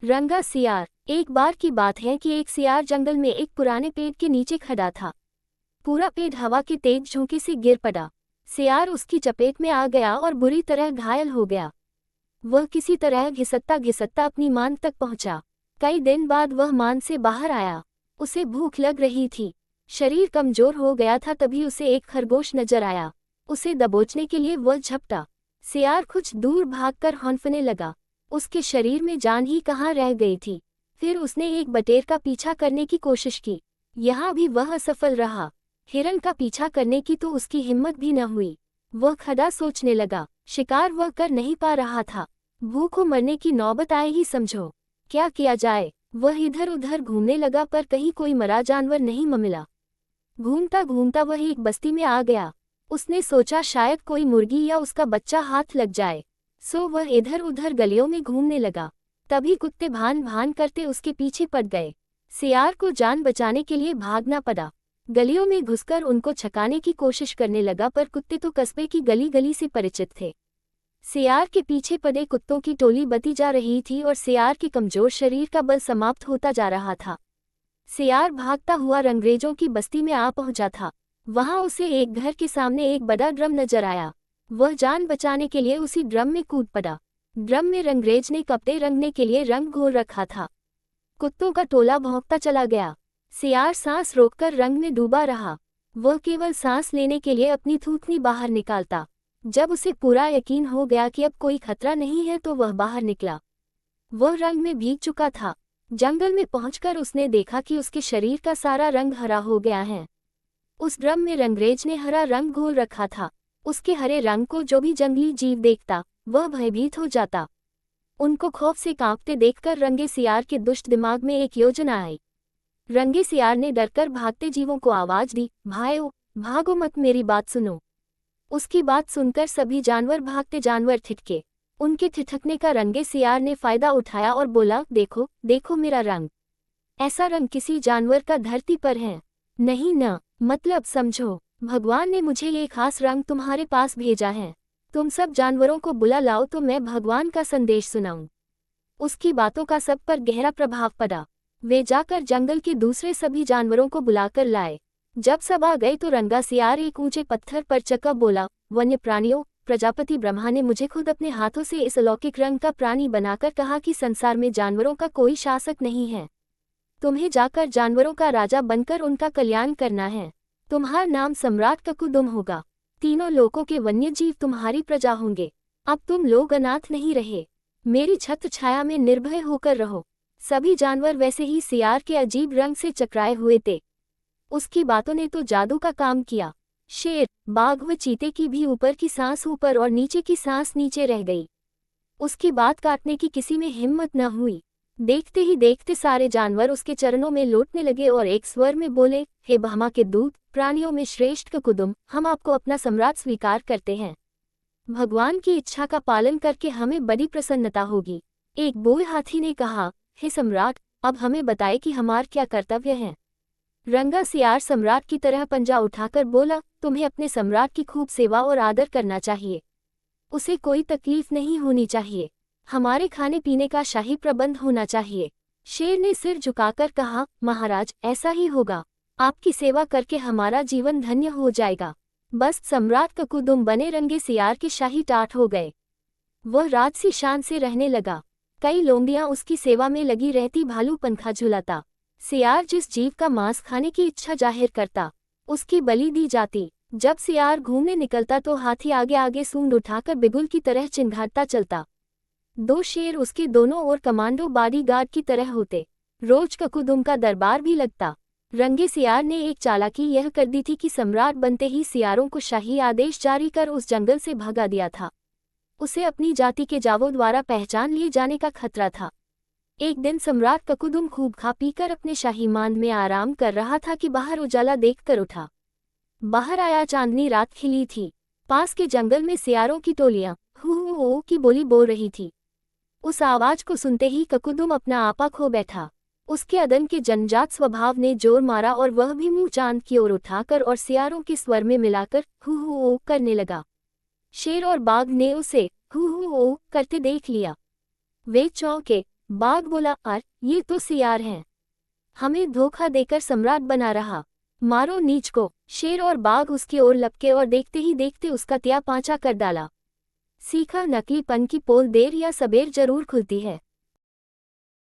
रंगा सियार। एक बार की बात है कि एक सियार जंगल में एक पुराने पेड़ के नीचे खड़ा था। पूरा पेड़ हवा के तेज झोंके से गिर पड़ा। सियार उसकी चपेट में आ गया और बुरी तरह घायल हो गया। वह किसी तरह घिसटता घिसटता अपनी मान तक पहुंचा। कई दिन बाद वह मान से बाहर आया। उसे भूख लग रही थी। शरीर कमजोर हो गया था। तभी उसे एक खरगोश नजर आया। उसे दबोचने के लिए वह झपटा। सियार कुछ दूर भागकर हौंफने लगा। उसके शरीर में जान ही कहाँ रह गई थी। फिर उसने एक बटेर का पीछा करने की कोशिश की। यहाँ भी वह असफल रहा। हिरण का पीछा करने की तो उसकी हिम्मत भी न हुई। वह खड़ा सोचने लगा। शिकार वह कर नहीं पा रहा था। भूखों मरने की नौबत आए ही समझो। क्या किया जाए। वह इधर उधर घूमने लगा पर कहीं कोई मरा जानवर नहीं मिला। घूमता घूमता वह एक बस्ती में आ गया। उसने सोचा शायद कोई मुर्गी या उसका बच्चा हाथ लग जाए। सो वह इधर उधर गलियों में घूमने लगा। तभी कुत्ते भान भान करते उसके पीछे पड़ गए। सियार को जान बचाने के लिए भागना पड़ा। गलियों में घुसकर उनको छकाने की कोशिश करने लगा पर कुत्ते तो कस्बे की गली गली से परिचित थे। सियार के पीछे पड़े कुत्तों की टोली बती जा रही थी और सियार के कमजोर शरीर का बल समाप्त होता जा रहा था। सियार भागता हुआ रंगरेजों की बस्ती में आ पहुंचा था। वहां उसे एक घर के सामने एक बड़ा ड्रम नजर आया। वह जान बचाने के लिए उसी ड्रम में कूद पड़ा। ड्रम में रंगरेज ने कपड़े रंगने के लिए रंग घोल रखा था। कुत्तों का टोला भौंकता चला गया। सियार सांस रोककर रंग में डूबा रहा। वह केवल सांस लेने के लिए अपनी थूथनी बाहर निकालता। जब उसे पूरा यकीन हो गया कि अब कोई खतरा नहीं है तो वह बाहर निकला। वह रंग में भीग चुका था। जंगल में पहुंचकर उसने देखा कि उसके शरीर का सारा रंग हरा हो गया है। उस ड्रम में रंगरेज ने हरा रंग घोल रखा था। उसके हरे रंग को जो भी जंगली जीव देखता वह भयभीत हो जाता। उनको खौफ से कांपते देखकर रंगे सियार के दुष्ट दिमाग में एक योजना आई। रंगे सियार ने डरकर भागते जीवों को आवाज दी, भाइयों भागो मत, मेरी बात सुनो। उसकी बात सुनकर सभी जानवर भागते जानवर ठिठके। उनके ठिठकने का रंगे सियार ने फायदा उठाया और बोला, देखो देखो मेरा रंग। ऐसा रंग किसी जानवर का धरती पर है नहीं न। मतलब समझो, भगवान ने मुझे ये खास रंग तुम्हारे पास भेजा है। तुम सब जानवरों को बुला लाओ तो मैं भगवान का संदेश सुनाऊं। उसकी बातों का सब पर गहरा प्रभाव पड़ा। वे जाकर जंगल के दूसरे सभी जानवरों को बुलाकर लाए। जब सब आ गए तो रंगा सियार एक ऊंचे पत्थर पर चका बोला, वन्य प्राणियों, प्रजापति ब्रह्मा ने मुझे खुद अपने हाथों से इस अलौकिक रंग का प्राणी बनाकर कहा कि संसार में जानवरों का कोई शासक नहीं है। तुम्हें जाकर जानवरों का राजा बनकर उनका कल्याण करना है। तुम्हारा नाम सम्राट ककुदुम होगा। तीनों लोकों के वन्य जीव तुम्हारी प्रजा होंगे। अब तुम लोग अनाथ नहीं रहे। मेरी छत्र छाया में निर्भय होकर रहो। सभी जानवर वैसे ही सियार के अजीब रंग से चकराए हुए थे। उसकी बातों ने तो जादू का काम किया। शेर, बाघ व चीते की भी ऊपर की सांस ऊपर और नीचे की सांस नीचे रह गई। उसकी बात काटने की किसी में हिम्मत न हुई। देखते ही देखते सारे जानवर उसके चरणों में लौटने लगे और एक स्वर में बोले, हे ब्रह्मा के दूत, प्राणियों में श्रेष्ठ ककुदुम, हम आपको अपना सम्राट स्वीकार करते हैं। भगवान की इच्छा का पालन करके हमें बड़ी प्रसन्नता होगी। एक बूढ़े हाथी ने कहा, हे सम्राट, अब हमें बताए कि हमारा क्या कर्तव्य है। रंगा सियार सम्राट की तरह पंजा उठाकर बोला, तुम्हें अपने सम्राट की खूब सेवा और आदर करना चाहिए। उसे कोई तकलीफ नहीं होनी चाहिए। हमारे खाने पीने का शाही प्रबंध होना चाहिए। शेर ने सिर झुकाकर कहा, महाराज, ऐसा ही होगा। आपकी सेवा करके हमारा जीवन धन्य हो जाएगा। बस सम्राट ककुदुम बने रंगे सियार के शाही टाट हो गए। वह राजसी शान से रहने लगा। कई लोमड़ियां उसकी सेवा में लगी रहती, भालू पंखा झुलाता। सियार जिस जीव का मांस खाने की इच्छा जाहिर करता उसकी बलि दी जाती। जब सियार घूमने निकलता तो हाथी आगे आगे सूंड उठाकर बिगुल की तरह चिंघाड़ता चलता। दो शेर उसके दोनों ओर कमांडो बॉडीगार्ड की तरह होते। रोज ककुदुम का दरबार भी लगता। रंगे सियार ने एक चालाकी यह कर दी थी कि सम्राट बनते ही सियारों को शाही आदेश जारी कर उस जंगल से भगा दिया था। उसे अपनी जाति के जावों द्वारा पहचान लिए जाने का खतरा था। एक दिन सम्राट ककुदुम खूब खा पीकर अपने शाही मांद में आराम कर रहा था कि बाहर उजाला देखकर उठा। बाहर आया, चांदनी रात खिली थी। पास के जंगल में सियारों की टोलियां हू की बोली बोल रही थी। उस आवाज को सुनते ही ककुदुम अपना आपा खो बैठा। उसके अदन के जनजात स्वभाव ने जोर मारा और वह भी मुंह चांद की ओर उठाकर और सियारों के स्वर में मिलाकर हू करने लगा। शेर और बाघ ने उसे हू करते देख लिया। वे चौंके। बाघ बोला, अर ये तो सियार हैं, हमें धोखा देकर सम्राट बना रहा, मारो नीच को। शेर और बाघ उसकी ओर लपके और देखते ही देखते उसका त्या पांचा कर डाला। सीखा, नकलीपन की पोल देर या सबेर जरूर खुलती है।